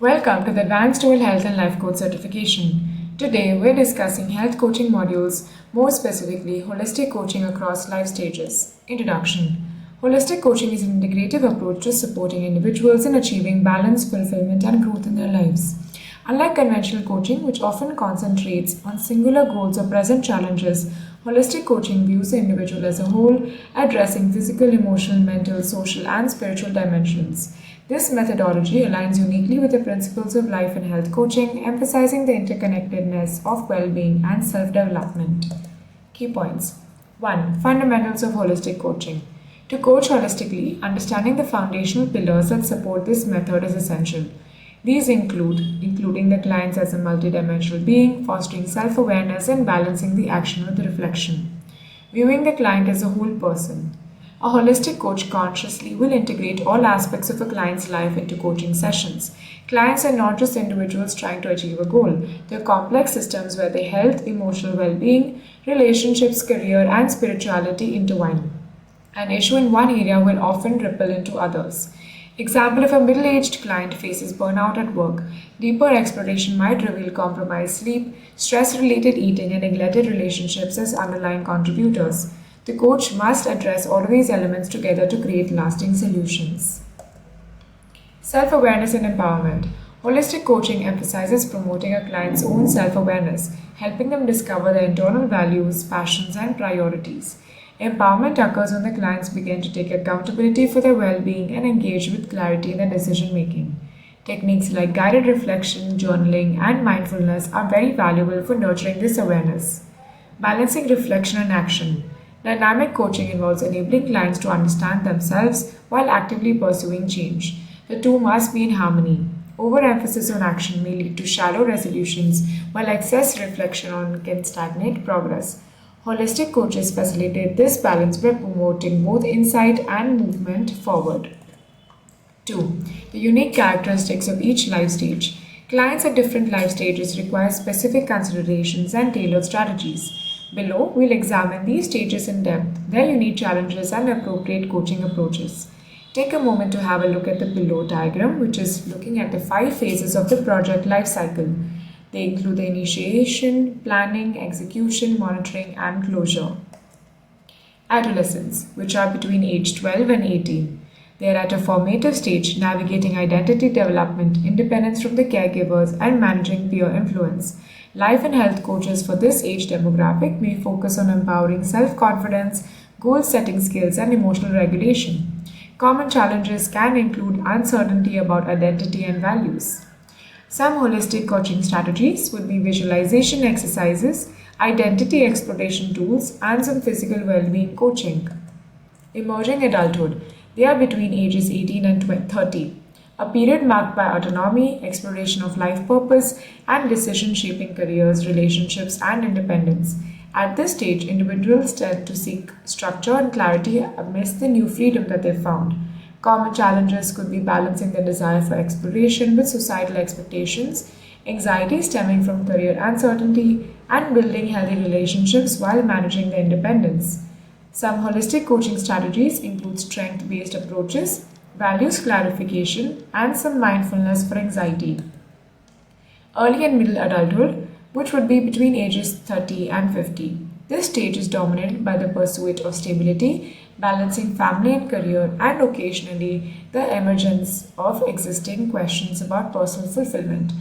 Welcome to the Advanced Dual Health and Life Coach certification. Today, we're discussing health coaching modules, more specifically, holistic coaching across life stages. Introduction. Holistic coaching is an integrative approach to supporting individuals in achieving balance, fulfillment, and growth in their lives. Unlike conventional coaching, which often concentrates on singular goals or present challenges, holistic coaching views the individual as a whole, addressing physical, emotional, mental, social, and spiritual dimensions. This methodology aligns uniquely with the principles of life and health coaching, emphasizing the interconnectedness of well-being and self-development. Key points. 1. Fundamentals of holistic coaching. To coach holistically, understanding the foundational pillars that support this method is essential. These including the clients as a multidimensional being, fostering self-awareness and balancing the action with reflection. Viewing the client as a whole person. A holistic coach consciously will integrate all aspects of a client's life into coaching sessions. Clients are not just individuals trying to achieve a goal. They're complex systems where their health, emotional well-being, relationships, career, and spirituality intertwine. An issue in one area will often ripple into others. Example, if a middle-aged client faces burnout at work, deeper exploration might reveal compromised sleep, stress-related eating, and neglected relationships as underlying contributors. The coach must address all of these elements together to create lasting solutions. Self-awareness and empowerment. Holistic coaching emphasizes promoting a client's own self-awareness, helping them discover their internal values, passions, and priorities. Empowerment occurs when the clients begin to take accountability for their well-being and engage with clarity in their decision-making. Techniques like guided reflection, journaling, and mindfulness are very valuable for nurturing this awareness. Balancing reflection and action. Dynamic coaching involves enabling clients to understand themselves while actively pursuing change. The two must be in harmony. Overemphasis on action may lead to shallow resolutions, while excess reflection can stagnate progress. Holistic coaches facilitate this balance by promoting both insight and movement forward. 2. The unique characteristics of each life stage. Clients at different life stages require specific considerations and tailored strategies. Below, we'll examine these stages in depth, their unique challenges, and appropriate coaching approaches. Take a moment to have a look at the below diagram, which is looking at the 5 phases of the project life cycle. They include the initiation, planning, execution, monitoring, and closure. Adolescents, which are between age 12 and 18. They are at a formative stage, navigating identity development, independence from the caregivers, and managing peer influence. Life and health coaches for this age demographic may focus on empowering self-confidence, goal-setting skills, and emotional regulation. Common challenges can include uncertainty about identity and values. Some holistic coaching strategies would be visualization exercises, identity exploration tools, and some physical well-being coaching. Emerging adulthood. They are between ages 18 and 30. A period marked by autonomy, exploration of life purpose, and decision shaping careers, relationships, and independence. At this stage, individuals tend to seek structure and clarity amidst the new freedom that they've found. Common challenges could be balancing their desire for exploration with societal expectations, anxiety stemming from career uncertainty, and building healthy relationships while managing their independence. Some holistic coaching strategies include strength-based approaches, values clarification, and some mindfulness for anxiety. Early and middle adulthood, which would be between ages 30 and 50. This stage is dominated by the pursuit of stability, balancing family and career, and occasionally the emergence of existing questions about personal fulfillment.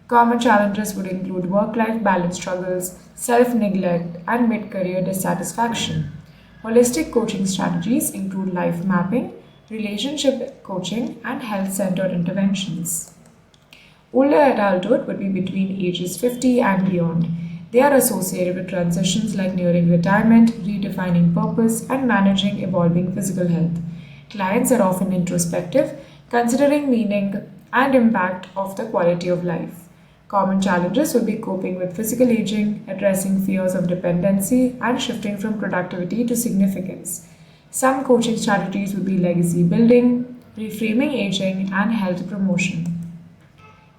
Common challenges would include work-life balance struggles, self-neglect, and mid-career dissatisfaction. Holistic coaching strategies include life mapping, relationship coaching, and health-centered interventions. Older adulthood would be between ages 50 and beyond. They are associated with transitions like nearing retirement, redefining purpose, and managing evolving physical health. Clients are often introspective, considering meaning and impact of the quality of life. Common challenges would be coping with physical aging, addressing fears of dependency, and shifting from productivity to significance. Some coaching strategies would be legacy building, reframing aging, and health promotion.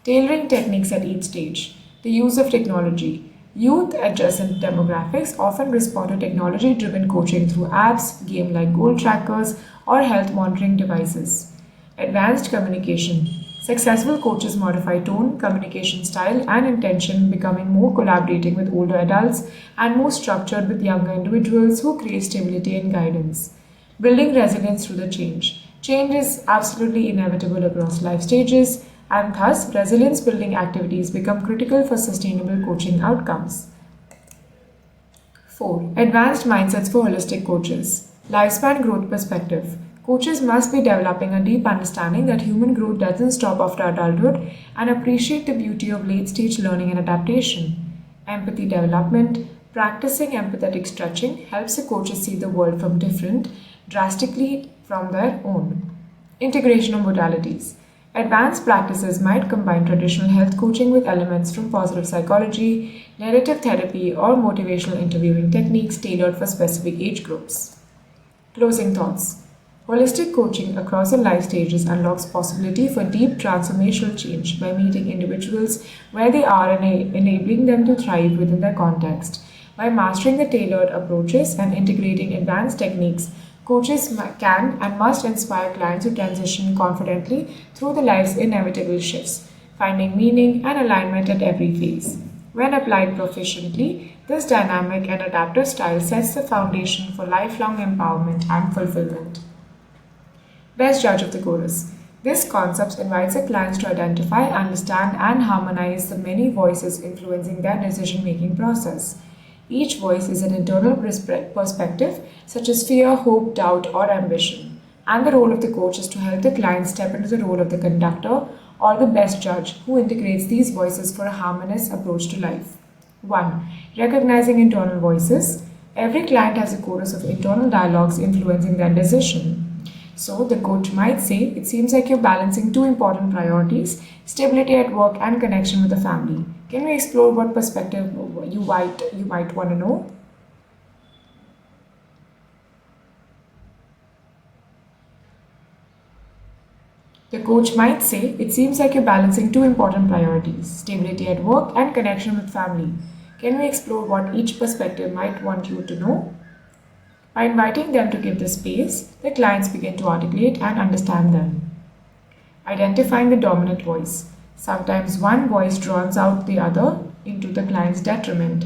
Tailoring techniques at each stage. The use of technology. Youth adjacent demographics often respond to technology-driven coaching through apps, game-like goal trackers, or health monitoring devices. Advanced communication. Successful coaches modify tone, communication style, and intention, becoming more collaborating with older adults and more structured with younger individuals who create stability and guidance. Building resilience through the change. Change is absolutely inevitable across life stages, and thus, resilience building activities become critical for sustainable coaching outcomes. 4. Advanced mindsets for holistic coaches. Lifespan growth perspective. Coaches must be developing a deep understanding that human growth doesn't stop after adulthood and appreciate the beauty of late stage learning and adaptation. Empathy development. Practicing empathetic stretching helps the coaches see the world from different, drastically from their own. Integration of modalities. Advanced practices might combine traditional health coaching with elements from positive psychology, narrative therapy, or motivational interviewing techniques tailored for specific age groups. Closing thoughts. Holistic coaching across the life stages unlocks possibility for deep transformational change by meeting individuals where they are and enabling them to thrive within their context. By mastering the tailored approaches and integrating advanced techniques, coaches can and must inspire clients to transition confidently through the life's inevitable shifts, finding meaning and alignment at every phase. When applied proficiently, this dynamic and adaptive style sets the foundation for lifelong empowerment and fulfillment. Best judge of the chorus. This concept invites the clients to identify, understand, and harmonize the many voices influencing their decision making process. Each voice is an internal perspective, such as fear, hope, doubt, or ambition. And the role of the coach is to help the client step into the role of the conductor or the best judge who integrates these voices for a harmonious approach to life. 1. Recognizing internal voices. Every client has a chorus of internal dialogues influencing their decision. So, the coach might say, it seems like you're balancing two important priorities, stability at work and connection with the family. Can we explore what perspective you might want to know? The coach might say, it seems like you're balancing two important priorities, stability at work and connection with family. Can we explore what each perspective might want you to know? By inviting them to give the space, the clients begin to articulate and understand them. Identifying the dominant voice. Sometimes one voice drowns out the other into the client's detriment.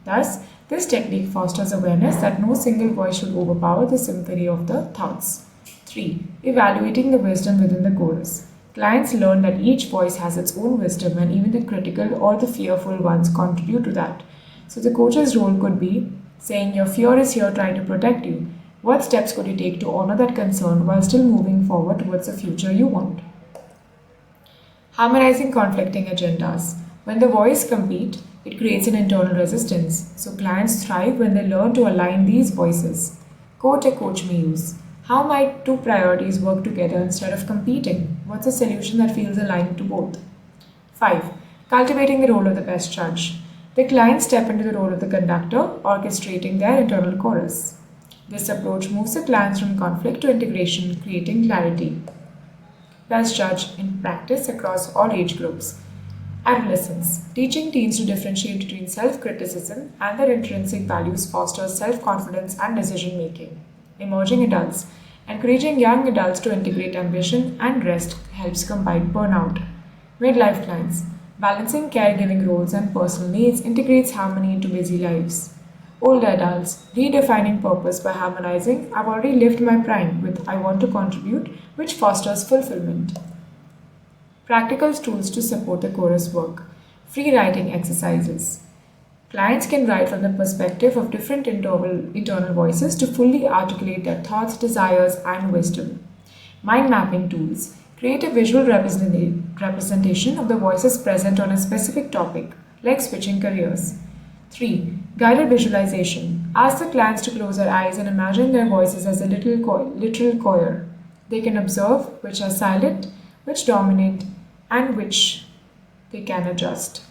Thus, this technique fosters awareness that no single voice should overpower the symphony of the thoughts. 3. Evaluating the wisdom within the chorus. Clients learn that each voice has its own wisdom and even the critical or the fearful ones contribute to that. So the coach's role could be saying your fear is here trying to protect you. What steps could you take to honor that concern while still moving forward towards the future you want? Harmonizing conflicting agendas. When the voices compete, it creates an internal resistance. So clients thrive when they learn to align these voices. Quote a coach may use. How might two priorities work together instead of competing? What's a solution that feels aligned to both? 5. Cultivating the role of the best judge. The clients step into the role of the conductor, orchestrating their internal chorus. This approach moves the clients from conflict to integration, creating clarity. Best judge in practice across all age groups. Adolescence. Teaching teens to differentiate between self-criticism and their intrinsic values fosters self-confidence and decision-making. Emerging adults. Encouraging young adults to integrate ambition and rest helps combat burnout. Midlife clients. Balancing caregiving roles and personal needs integrates harmony into busy lives. Older adults, redefining purpose by harmonizing I've already lived my prime with I want to contribute, which fosters fulfillment. Practical tools to support the chorus work. Free writing exercises. Clients can write from the perspective of different internal voices to fully articulate their thoughts, desires, and wisdom. Mind mapping tools. Create a visual representation of the voices present on a specific topic, like switching careers. 3. Guided visualization. Ask the clients to close their eyes and imagine their voices as a literal choir. They can observe which are silent, which dominate, and which they can adjust.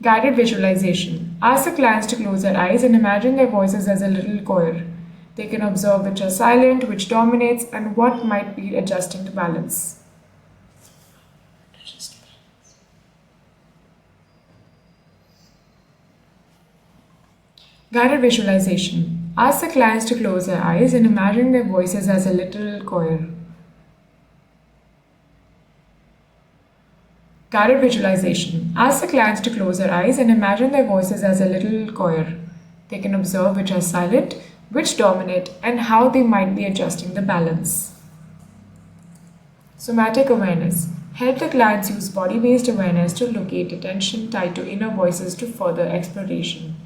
Guided visualization. Ask the clients to close their eyes and imagine their voices as a little choir. They can observe which are silent, which dominates, and what might be adjusting to balance. Guided visualization. Ask the clients to close their eyes and imagine their voices as a little choir. Guided visualization. Ask the clients to close their eyes and imagine their voices as a little choir. They can observe which are silent, which dominate, and how they might be adjusting the balance. Somatic awareness. Help the clients use body-based awareness to locate attention tied to inner voices to further exploration.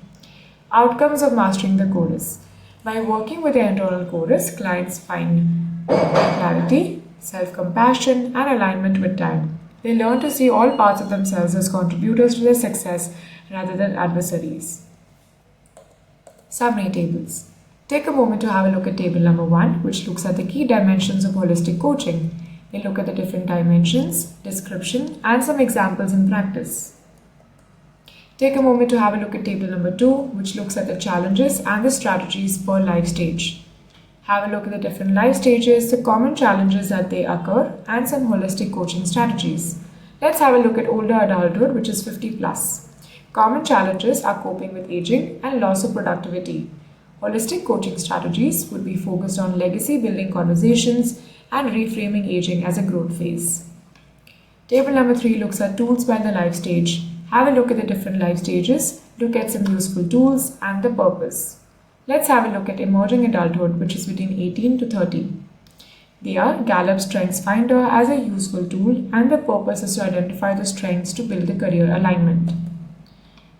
Outcomes of mastering the chorus. By working with their internal chorus, clients find clarity, self-compassion, and alignment with time. They learn to see all parts of themselves as contributors to their success rather than adversaries. Summary tables. Take a moment to have a look at table number 1, which looks at the key dimensions of holistic coaching. They look at the different dimensions, description, and some examples in practice. Take a moment to have a look at table number 2, which looks at the challenges and the strategies per life stage. Have a look at the different life stages, the common challenges that they occur, and some holistic coaching strategies. Let's have a look at older adulthood, which is 50 plus. Common challenges are coping with aging and loss of productivity. Holistic coaching strategies would be focused on legacy building conversations and reframing aging as a growth phase. Table number 3 looks at tools by the life stage. Have a look at the different life stages, look at some useful tools and the purpose. Let's have a look at emerging adulthood, which is between 18 to 30. They are Gallup Strengths Finder as a useful tool, and the purpose is to identify the strengths to build the career alignment.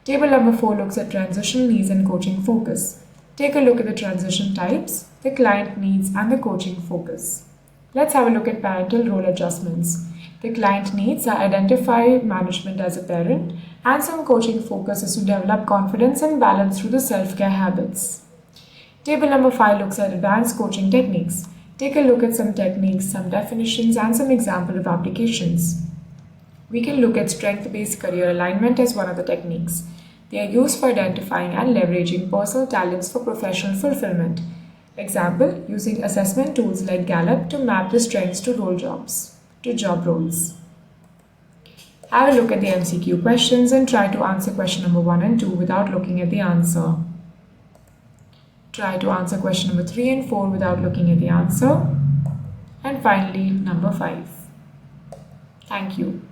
Table number 4 looks at transitional needs and coaching focus. Take a look at the transition types, the client needs, and the coaching focus. Let's have a look at parental role adjustments. The client needs are identify management as a parent, and some coaching focus is to develop confidence and balance through the self-care habits. Table number 5 looks at advanced coaching techniques. Take a look at some techniques, some definitions, and some example of applications. We can look at strength-based career alignment as one of the techniques. They are used for identifying and leveraging personal talents for professional fulfillment. Example, using assessment tools like Gallup to map the strengths to job roles. Have a look at the MCQ questions and try to answer question number 1 and 2 without looking at the answer. Try to answer question number 3 and 4 without looking at the answer. And finally, number 5. Thank you.